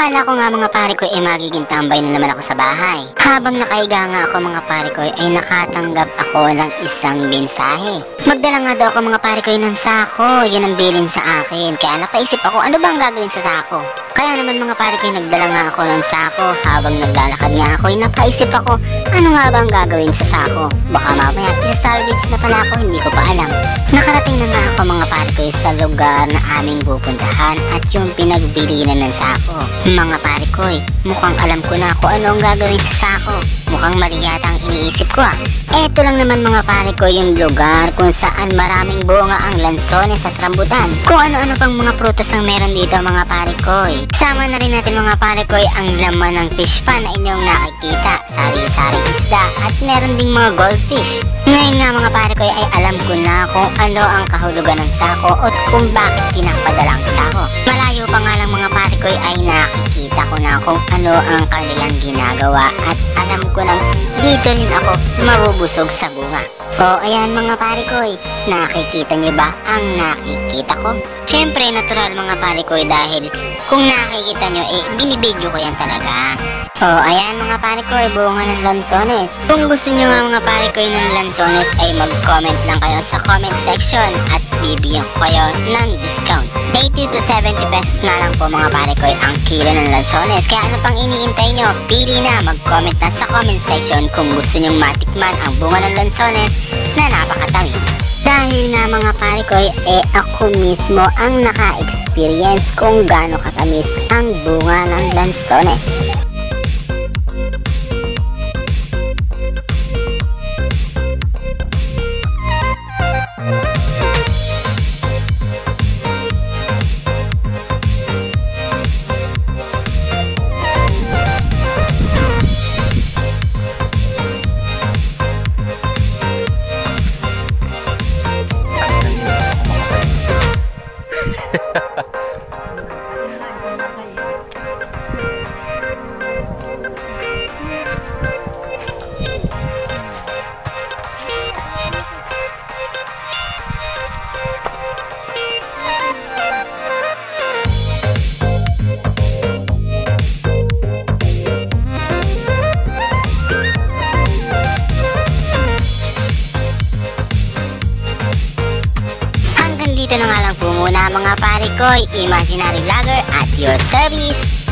Akala ko nga mga pare ko magiging tambay na naman ako sa bahay. Habang nakahiga nga ako mga pare ko ay nakatanggap ako ng isang mensahe. Magdala nga daw ako mga pare ko ng sako, yun ang bilin sa akin. Kaya napaisip ako ano bang gagawin sa sako. Kaya naman mga pare ko nagdala nga ako ng sako. Habang naglalakad nga ako ay napaisip ako ano nga bang gagawin sa sako. Baka mamaya isa-salvage na pala ako, hindi ko pa alam. Nakarating na nga ako mga pare ko sa lugar na aming pupuntahan at yung pinagbilinan ng sako. Mga pare ko mukhang alam ko na kung ano ang gagawin sa sako. Mukhang mali yata ang iniisip ko Eto lang naman mga pare ko yung lugar kung saan maraming bunga ang lansones at rambutan. Kung ano-ano pang mga prutas ang meron dito mga pare ko Sama na rin natin mga pare ko ang laman ng fish pan na inyong nakikita. Sari-saring isda at meron ding mga goldfish. Ngayon nga mga pare ko ay alam ko na kung ano ang kahulugan ng sako at kung bakit pinapadala ang sako. Malayo pa nga lang mga pare ko ay nakikita ko na kung ano ang kanilang ginagawa at alam ko nang dito rin ako mabubusog sa bunga. O ayan mga pare ko nakikita nyo ba ang nakikita ko? Siyempre natural mga pare ko dahil kung nakikita nyo binibidyo ko yan talaga. O ayan mga pare ko bunga ng lansones. Kung gusto nyo nga mga pare ko ng lansones ay mag-comment lang kayo sa comment section at bibigyan ko kayo ng discount. 80 to 70 pesos na lang po mga pare ko ang kilo ng lansones. Kaya ano pang iniintay nyo? Pili na, mag-comment na sa comment section kung gusto nyong matikman ang bunga ng lansones na napakatamis. Dahil nga mga pare ko ako mismo ang naka-experience kung gaano katamis ang bunga ng lansones. Dito na nga lang po muna mga pare ko, Imaginary Vlogger at your service.